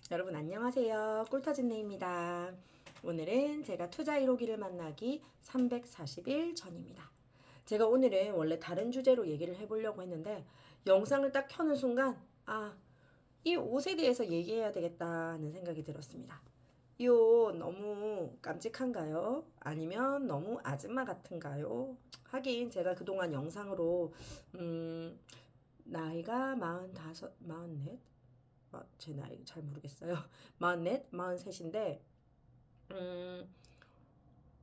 여러분 안녕하세요. 꿀터진네입니다. 오늘은 제가 투자 1호기를 만나기 340일 전입니다. 제가 오늘은 원래 다른 주제로 얘기를 해보려고 했는데 영상을 딱 켜는 순간 이 옷에 대해서 얘기해야 되겠다 하는 생각이 들었습니다. 이 옷 너무 깜찍한가요? 아니면 너무 아줌마 같은가요? 하긴 제가 그동안 영상으로 나이가 45, 44? 제 나이 잘 모르겠어요. 44, 43인데 음,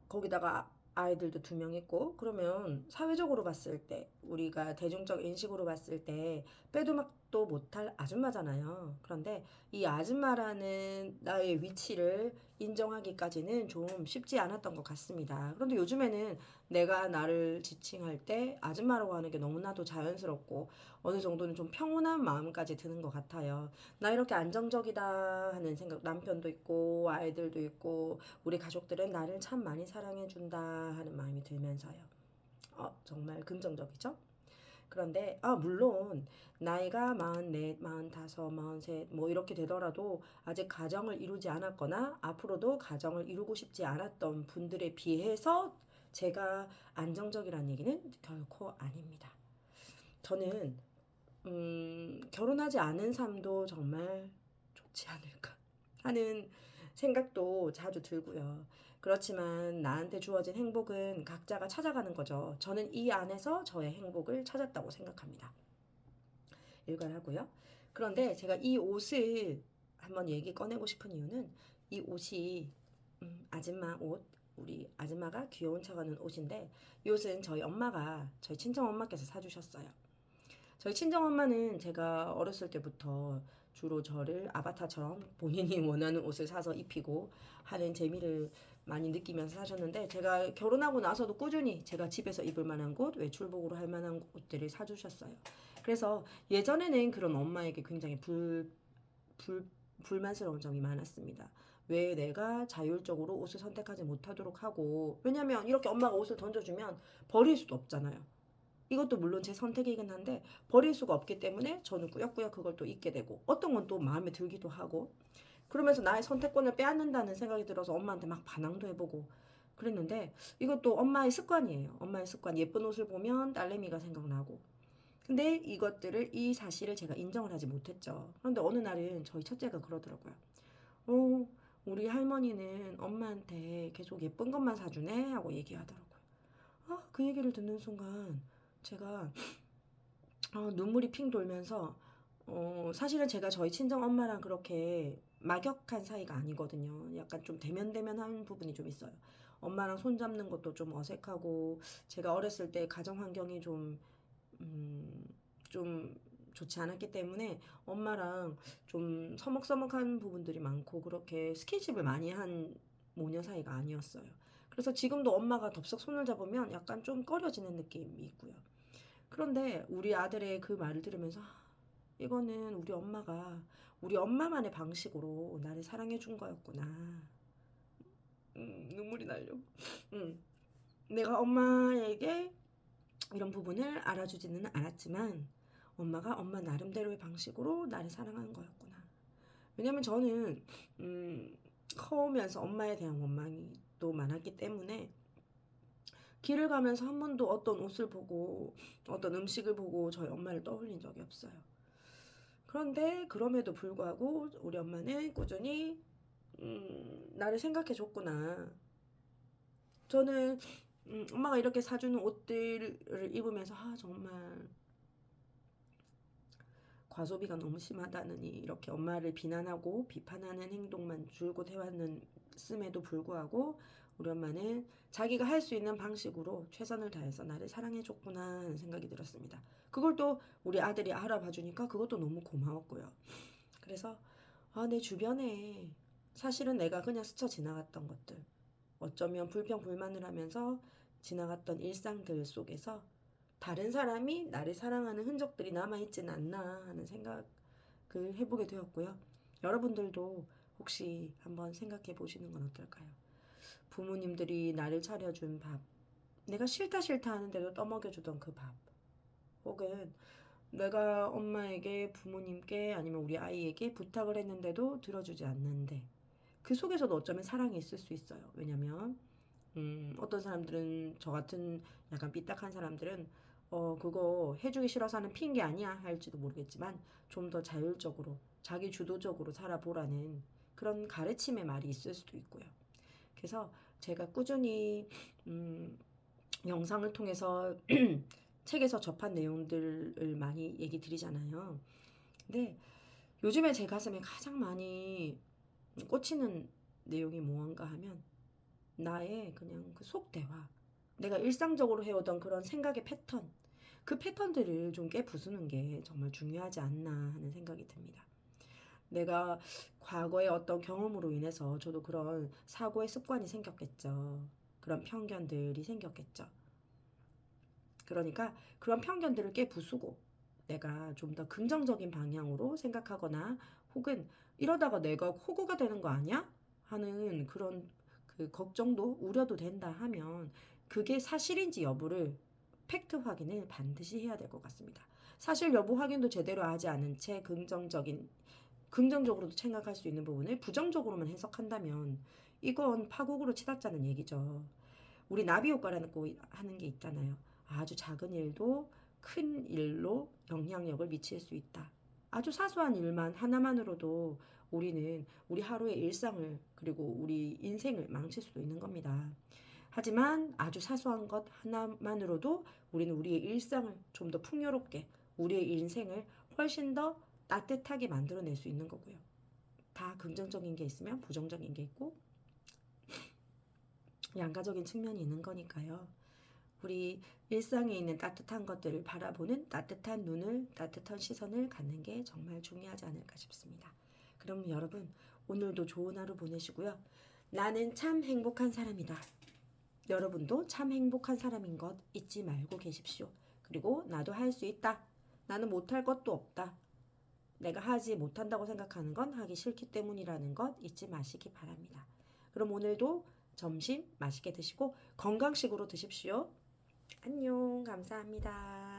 거기다가 아이들도 두 명 있고 그러면 사회적으로 봤을 때 우리가 대중적 인식으로 봤을 때 빼도 막도 못할 아줌마잖아요. 그런데 이 아줌마라는 나의 위치를 인정하기까지는 좀 쉽지 않았던 것 같습니다. 그런데 요즘에는 내가 나를 지칭할 때 아줌마라고 하는 게 너무나도 자연스럽고 어느 정도는 좀 평온한 마음까지 드는 것 같아요. 나 이렇게 안정적이다 하는 생각, 남편도 있고 아이들도 있고 우리 가족들은 나를 참 많이 사랑해준다 하는 마음이 들면서요. 정말 긍정적이죠? 그런데, 물론, 나이가 44, 45, 43, 뭐 이렇게 되더라도 아직 가정을 이루지 않았거나 앞으로도 가정을 이루고 싶지 않았던 분들에 비해서 제가 안정적이라는 얘기는 결코 아닙니다. 저는, 결혼하지 않은 삶도 정말 좋지 않을까 하는 생각도 자주 들고요. 그렇지만 나한테 주어진 행복은 각자가 찾아가는 거죠. 저는 이 안에서 저의 행복을 찾았다고 생각합니다. 일관하고요. 그런데 제가 이 옷을 한번 얘기 꺼내고 싶은 이유는 이 옷이 아줌마 옷, 우리 아줌마가 귀여운 척하는 옷인데 이 옷은 저희 친정 엄마께서 사주셨어요. 저희 친정엄마는 제가 어렸을 때부터 주로 저를 아바타처럼 본인이 원하는 옷을 사서 입히고 하는 재미를 많이 느끼면서 사셨는데 제가 결혼하고 나서도 꾸준히 제가 집에서 입을 만한 곳, 외출복으로 할 만한 옷들을 사주셨어요. 그래서 예전에는 그런 엄마에게 굉장히 불, 불만스러운 점이 많았습니다. 왜 내가 자율적으로 옷을 선택하지 못하도록 하고, 왜냐면 이렇게 엄마가 옷을 던져주면 버릴 수도 없잖아요. 이것도 물론 제 선택이긴 한데 버릴 수가 없기 때문에 저는 꾸역꾸역 그걸 또 잊게 되고 어떤 건 또 마음에 들기도 하고 그러면서 나의 선택권을 빼앗는다는 생각이 들어서 엄마한테 막 반항도 해보고 그랬는데 이것도 엄마의 습관이에요. 엄마의 습관. 예쁜 옷을 보면 딸내미가 생각나고 근데 이 사실을 제가 인정을 하지 못했죠. 그런데 어느 날은 저희 첫째가 그러더라고요. 어, 우리 할머니는 엄마한테 계속 예쁜 것만 사주네 하고 얘기하더라고요. 그 얘기를 듣는 순간 제가 눈물이 핑 돌면서 사실은 제가 저희 친정 엄마랑 그렇게 막역한 사이가 아니거든요. 약간 좀 대면대면한 부분이 좀 있어요. 엄마랑 손 잡는 것도 좀 어색하고 제가 어렸을 때 가정 환경이 음, 좀 좋지 않았기 때문에 엄마랑 좀 서먹서먹한 부분들이 많고 그렇게 스킨십을 많이 한 모녀 사이가 아니었어요. 그래서 지금도 엄마가 덥석 손을 잡으면 약간 좀 꺼려지는 느낌이 있고요. 그런데 우리 아들의 그 말을 들으면서 이거는 우리 엄마만의 방식으로 나를 사랑해 준 거였구나. 눈물이 나려고. 음, 내가 엄마에게 이런 부분을 알아주지는 않았지만 엄마가 엄마 나름대로의 방식으로 나를 사랑하는 거였구나. 왜냐면 저는 커오면서 엄마에 대한 원망이 또 많았기 때문에 길을 가면서 한 번도 어떤 옷을 보고 어떤 음식을 보고 저희 엄마를 떠올린 적이 없어요. 그런데 그럼에도 불구하고 우리 엄마는 꾸준히 나를 생각해 줬구나. 저는 엄마가 이렇게 사주는 옷들을 입으면서 정말 과소비가 너무 심하다느니 이렇게 엄마를 비난하고 비판하는 행동만 줄곧 해왔음에도 불구하고 우리 엄마는 자기가 할 수 있는 방식으로 최선을 다해서 나를 사랑해줬구나 하는 생각이 들었습니다. 그걸 또 우리 아들이 알아봐 주니까 그것도 너무 고마웠고요. 그래서 내 주변에 사실은 내가 그냥 스쳐 지나갔던 것들 어쩌면 불평불만을 하면서 지나갔던 일상들 속에서 다른 사람이 나를 사랑하는 흔적들이 남아있지는 않나 하는 생각을 해보게 되었고요. 여러분들도 혹시 한번 생각해 보시는 건 어떨까요? 부모님들이 나를 차려준 밥, 내가 싫다 싫다 하는데도 떠먹여주던 그 밥, 혹은 내가 엄마에게, 부모님께, 아니면 우리 아이에게 부탁을 했는데도 들어주지 않는데, 그 속에서도 어쩌면 사랑이 있을 수 있어요. 왜냐면 어떤 사람들은, 저 같은 약간 삐딱한 사람들은 그거 해주기 싫어서 하는 핑계 아니야 할지도 모르겠지만, 좀 더 자율적으로 자기 주도적으로 살아보라는 그런 가르침의 말이 있을 수도 있고요. 그래서 제가 꾸준히 영상을 통해서 책에서 접한 내용들을 많이 얘기 드리잖아요. 근데 요즘에 제 가슴에 가장 많이 꽂히는 내용이 무언가 하면, 나의 그냥 그 속대화, 내가 일상적으로 해오던 그런 생각의 패턴, 그 패턴들을 좀 깨부수는 게 정말 중요하지 않나 하는 생각이 듭니다. 내가 과거의 어떤 경험으로 인해서 저도 그런 사고의 습관이 생겼겠죠. 그런 편견들이 생겼겠죠. 그러니까 그런 편견들을 깨부수고 내가 좀 더 긍정적인 방향으로 생각하거나, 혹은 이러다가 내가 호구가 되는 거 아니야? 하는 그런 그 걱정도, 우려도 된다 하면, 그게 사실인지 여부를 팩트 확인을 반드시 해야 될 것 같습니다. 사실 여부 확인도 제대로 하지 않은 채 긍정적으로도 생각할 수 있는 부분을 부정적으로만 해석한다면, 이건 파국으로 치닫자는 얘기죠. 우리 나비 효과라는 거 하는 게 있잖아요. 아주 작은 일도 큰 일로 영향력을 미칠 수 있다. 아주 사소한 일만 하나만으로도 우리는 우리 하루의 일상을, 그리고 우리 인생을 망칠 수도 있는 겁니다. 하지만 아주 사소한 것 하나만으로도 우리는 우리의 일상을 좀 더 풍요롭게, 우리의 인생을 훨씬 더 따뜻하게 만들어낼 수 있는 거고요. 다 긍정적인 게 있으면 부정적인 게 있고, 양가적인 측면이 있는 거니까요. 우리 일상에 있는 따뜻한 것들을 바라보는 따뜻한 눈을, 따뜻한 시선을 갖는 게 정말 중요하지 않을까 싶습니다. 그럼 여러분, 오늘도 좋은 하루 보내시고요. 나는 참 행복한 사람이다. 여러분도 참 행복한 사람인 것 잊지 말고 계십시오. 그리고 나도 할 수 있다. 나는 못할 것도 없다. 내가 하지 못한다고 생각하는 건 하기 싫기 때문이라는 것 잊지 마시기 바랍니다. 그럼 오늘도 점심 맛있게 드시고 건강식으로 드십시오. 안녕, 감사합니다.